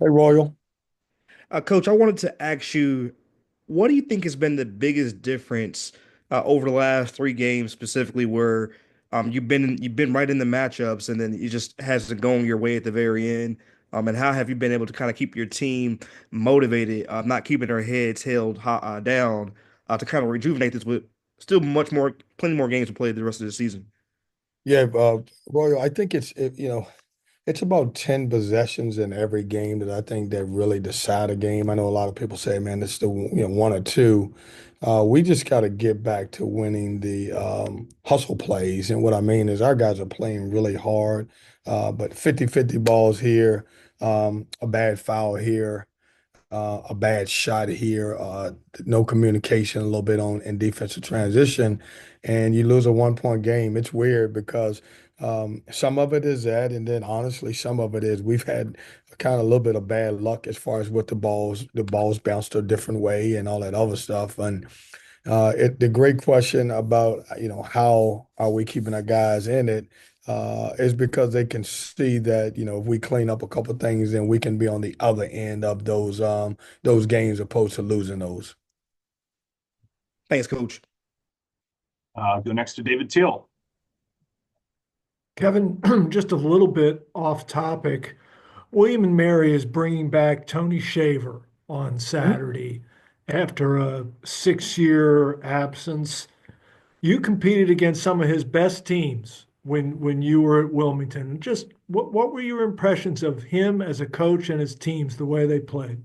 Hey, Royal. Coach, I wanted to ask you, what do you think has been the biggest difference over the last three games, specifically where you've been right in the matchups, and then it just hasn't gone your way at the very end? And how have you been able to kind of keep your team motivated, not keeping their heads held down, to kind of rejuvenate this with still plenty more games to play the rest of the season? Yeah, Royal, I think it's about 10 possessions in every game that I think that really decide a game. I know a lot of people say, man, it's still, one or two. We just got to get back to winning the hustle plays. And what I mean is our guys are playing really hard, but 50-50 balls here, a bad foul here, a bad shot here, no communication a little bit on in defensive transition, and you lose a 1 point game. It's weird because some of it is that, and then honestly, some of it is we've had kind of a little bit of bad luck as far as what the balls bounced a different way and all that other stuff. And the great question about, how are we keeping our guys in it, is because they can see that, if we clean up a couple things, then we can be on the other end of those games opposed to losing those. Thanks, Coach. Go next to David Teal. Kevin, just a little bit off topic. William and Mary is bringing back Tony Shaver on Saturday after a 6-year absence. You competed against some of his best teams when you were at Wilmington. Just what were your impressions of him as a coach and his teams, the way they played?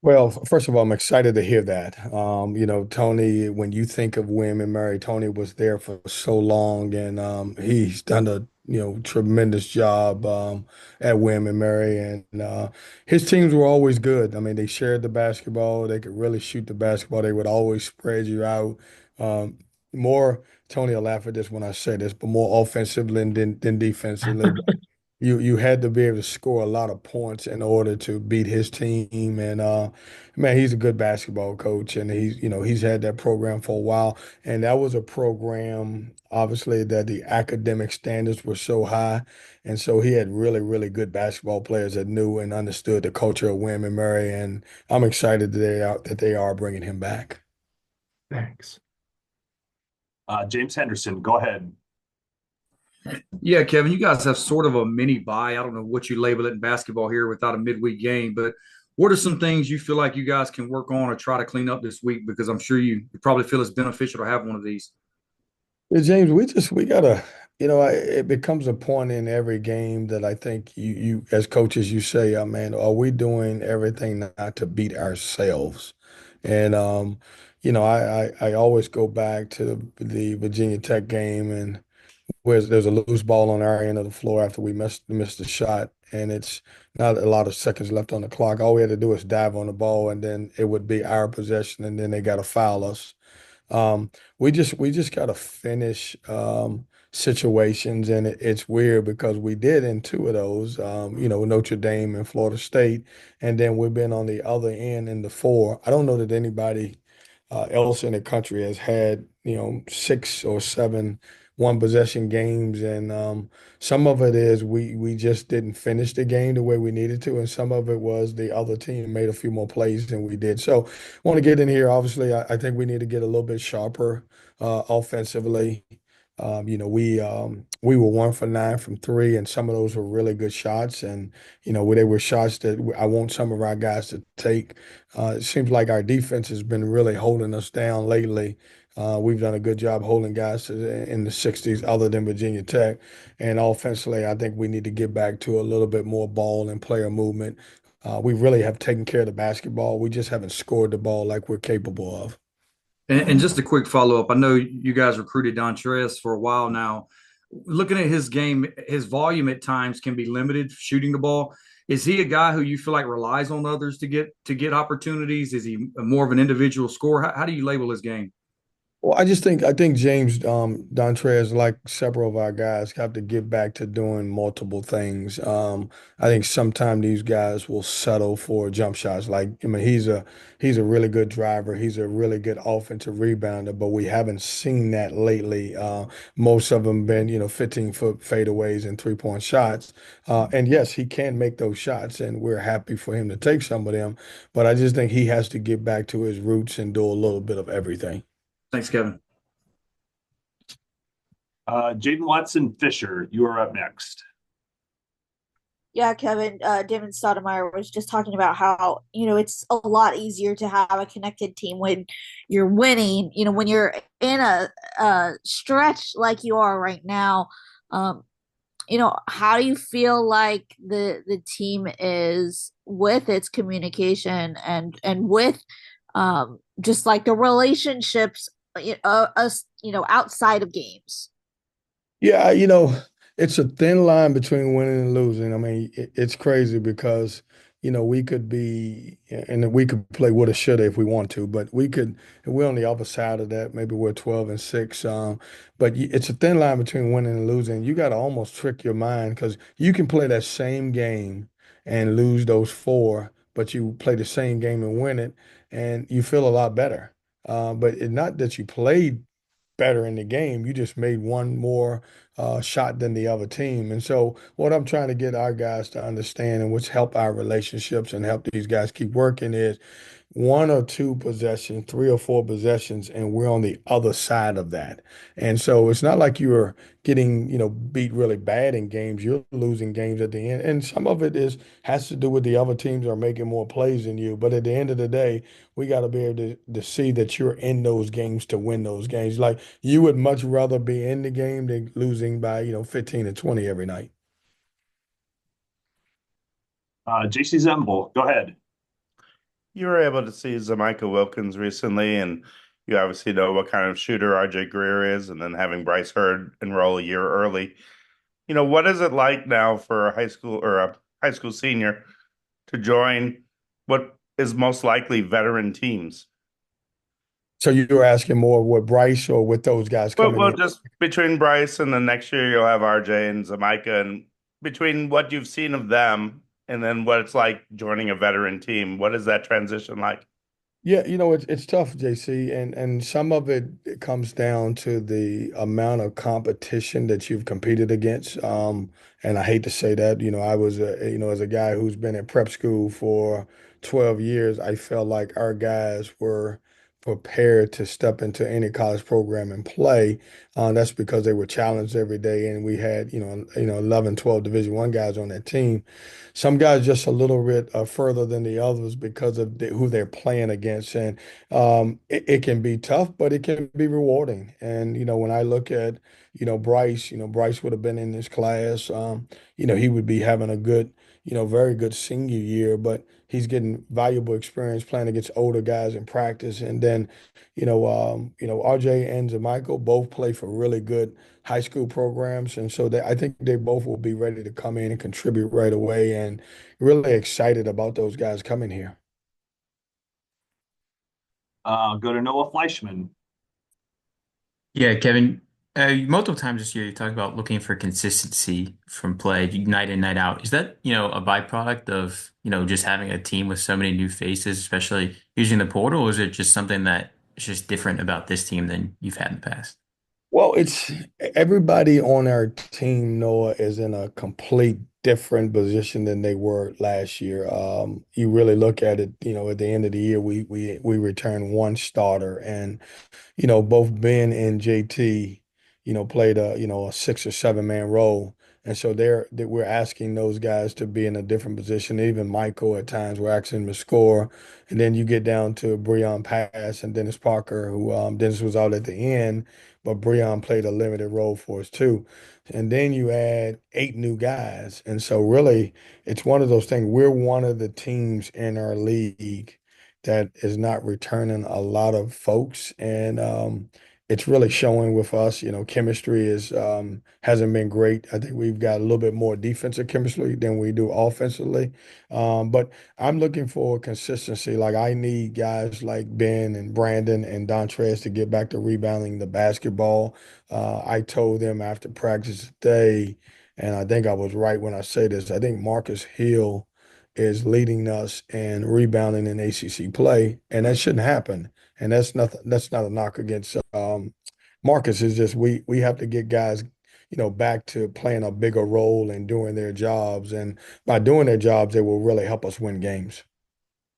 Well, first of all, I'm excited to hear that. Tony, when you think of William and Mary, Tony was there for so long, and he's done a tremendous job at William and Mary, and his teams were always good. I mean, they shared the basketball, they could really shoot the basketball, they would always spread you out. More, Tony will laugh at this when I say this, but more offensively than defensively. You had to be able to score a lot of points in order to beat his team. And man, he's a good basketball coach, and he's had that program for a while. And that was a program, obviously, that the academic standards were so high, and so he had really, really good basketball players that knew and understood the culture of William and Mary. And I'm excited that they are bringing him back. Thanks. James Henderson, go ahead. Yeah, Kevin, you guys have sort of a mini bye. I don't know what you label it in basketball here without a midweek game, but what are some things you feel like you guys can work on or try to clean up this week? Because I'm sure you probably feel it's beneficial to have one of these. Yeah, James, we gotta, it becomes a point in every game that I think you as coaches you say, man, are we doing everything not to beat ourselves? And I always go back to the Virginia Tech game and where there's a loose ball on our end of the floor after we missed the shot, and it's not a lot of seconds left on the clock. All we had to do is dive on the ball, and then it would be our possession, and then they got to foul us. We just got to finish situations, and it's weird because we did in two of those, Notre Dame and Florida State, and then we've been on the other end in the four. I don't know that anybody else in the country has had, six or seven one possession games, and some of it is we just didn't finish the game the way we needed to, and some of it was the other team made a few more plays than we did. So, want to get in here. Obviously, I think we need to get a little bit sharper offensively. We were 1 for 9 from three, and some of those were really good shots, and where they were shots that I want some of our guys to take. It seems like our defense has been really holding us down lately. We've done a good job holding guys in the 60s, other than Virginia Tech. And offensively, I think we need to get back to a little bit more ball and player movement. We really have taken care of the basketball. We just haven't scored the ball like we're capable of. And just a quick follow up. I know you guys recruited Dontrez for a while now. Looking at his game, his volume at times can be limited shooting the ball. Is he a guy who you feel like relies on others to get opportunities? Is he more of an individual scorer? How do you label his game? Well, I think James Dontrez, like several of our guys, have to get back to doing multiple things. I think sometimes these guys will settle for jump shots. Like, I mean, he's a really good driver. He's a really good offensive rebounder, but we haven't seen that lately. Most of them been, 15-foot fadeaways and three-point shots. And yes, he can make those shots, and we're happy for him to take some of them. But I just think he has to get back to his roots and do a little bit of everything. Thanks, Kevin. Jaden Watson Fisher, you are up next. Yeah, Kevin, Devin Stoudemire was just talking about how, it's a lot easier to have a connected team when you're winning, when you're in a stretch like you are right now. Um, how do you feel like the team is with its communication and with just like the relationships, outside of games? Yeah, it's a thin line between winning and losing. I mean, it's crazy because, we could be, and we could play woulda, shoulda if we want to, but we're on the other side of that. Maybe we're 12-6. But it's a thin line between winning and losing. You got to almost trick your mind because you can play that same game and lose those four, but you play the same game and win it, and you feel a lot better. But it's not that you played better in the game. You just made one more shot than the other team. And so, what I'm trying to get our guys to understand, and which help our relationships and help these guys keep working, is one or two possessions, three or four possessions, and we're on the other side of that. And so it's not like you're getting, beat really bad in games. You're losing games at the end. And some of it has to do with the other teams are making more plays than you. But at the end of the day, we got to be able to see that you're in those games to win those games. Like you would much rather be in the game than losing by, 15 and 20 every night. JC Zembel, go ahead. You were able to see Zamika Wilkins recently, and you obviously know what kind of shooter RJ Greer is, and then having Bryce Hurd enroll a year early. What is it like now for a high school or a high school senior to join what is most likely veteran teams? So you were asking more with Bryce or with those guys coming Well, in? just between Bryce and then next year you'll have RJ and Zamika, and between what you've seen of them and then what it's like joining a veteran team, what is that transition like? Yeah, it's tough, JC, and some of it comes down to the amount of competition that you've competed against. And I hate to say that, I was as a guy who's been in prep school for 12 years, I felt like our guys were prepared to step into any college program and play. That's because they were challenged every day, and we had, 11, 12 Division I guys on that team. Some guys just a little bit further than the others because of who they're playing against, and it can be tough, but it can be rewarding. And when I look at Bryce, Bryce would have been in this class. He would be having a good, very good senior year, but he's getting valuable experience playing against older guys in practice. And then, RJ and Michael both play for really good high school programs, and so I think they both will be ready to come in and contribute right away, and really excited about those guys coming here. Go to Noah Fleischman. Yeah, Kevin, multiple times this year you talked about looking for consistency from play night in, night out. Is that, a byproduct of, just having a team with so many new faces, especially using the portal, or is it just something that is just different about this team than you've had in the past? Well, it's everybody on our team, Noah, is in a complete different position than they were last year. You really look at it, at the end of the year, we returned one starter, and both Ben and JT, played a 6 or 7 man role. And so we're asking those guys to be in a different position. Even Michael at times we're asking him to score. And then you get down to Breon Pass and Dennis Parker, who Dennis was out at the end, but Breon played a limited role for us too. And then you add 8 new guys. And so really it's one of those things. We're one of the teams in our league that is not returning a lot of folks. And it's really showing with us. Chemistry is hasn't been great. I think we've got a little bit more defensive chemistry than we do offensively. But I'm looking for consistency. Like I need guys like Ben and Brandon and Dontrez to get back to rebounding the basketball. I told them after practice today, and I think I was right when I say this. I think Marcus Hill is leading us in rebounding in ACC play, and that shouldn't happen. And that's nothing. That's not a knock against Marcus. It's just we have to get guys, back to playing a bigger role and doing their jobs. And by doing their jobs, they will really help us win games.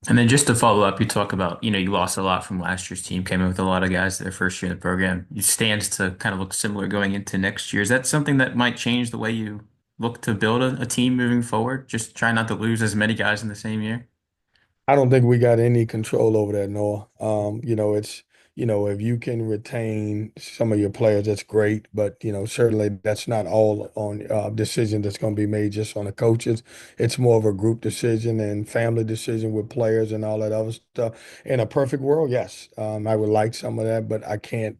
And then just to follow up, you talk about, you lost a lot from last year's team, came in with a lot of guys their first year in the program. It stands to kind of look similar going into next year. Is that something that might change the way you look to build a team moving forward? Just try not to lose as many guys in the same year? I don't think we got any control over that, Noah. It's, if you can retain some of your players, that's great. But, certainly that's not all on decision that's going to be made just on the coaches. It's more of a group decision and family decision with players and all that other stuff. In a perfect world, yes, I would like some of that, but I can't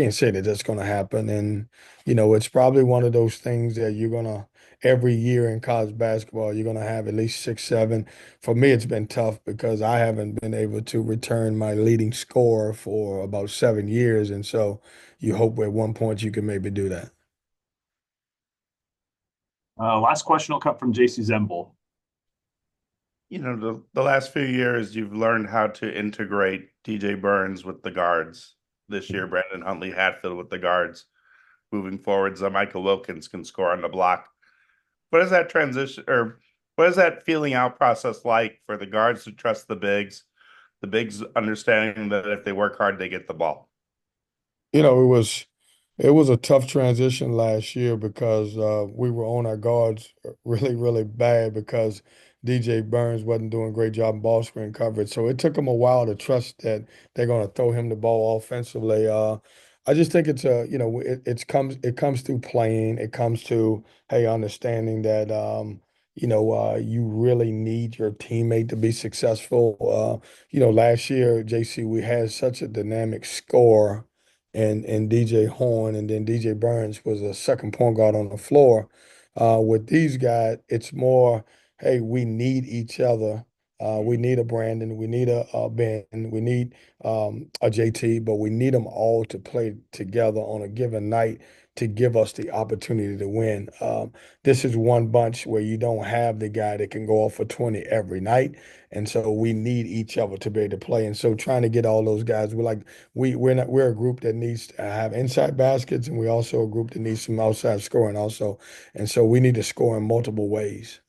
say that that's going to happen. And, it's probably one of those things that you're going to, every year in college basketball, you're going to have at least six, seven. For me, it's been tough because I haven't been able to return my leading score for about 7 years. And so you hope at one point you can maybe do that. Last question will come from JC Zemble. The last few years, you've learned how to integrate DJ Burns with the guards. This year, Brandon Huntley Hatfield with the guards. Moving forward, Michael Wilkins can score on the block. What is that transition or what is that feeling out process like for the guards to trust the bigs understanding that if they work hard, they get the ball? It was a tough transition last year because we were on our guards really, really bad because DJ Burns wasn't doing a great job in ball screen coverage. So it took them a while to trust that they're going to throw him the ball offensively. I just think it comes through playing. It comes to, hey, understanding that you really need your teammate to be successful. Last year, JC, we had such a dynamic score and DJ Horn, and then DJ Burns was a second point guard on the floor. With these guys, it's more, hey, we need each other. We need a Brandon, we need a Ben, we need a JT, but we need them all to play together on a given night to give us the opportunity to win. This is one bunch where you don't have the guy that can go off for 20 every night. And so we need each other to be able to play. And so trying to get all those guys, we're a group that needs to have inside baskets, and we also a group that needs some outside scoring also. And so we need to score in multiple ways.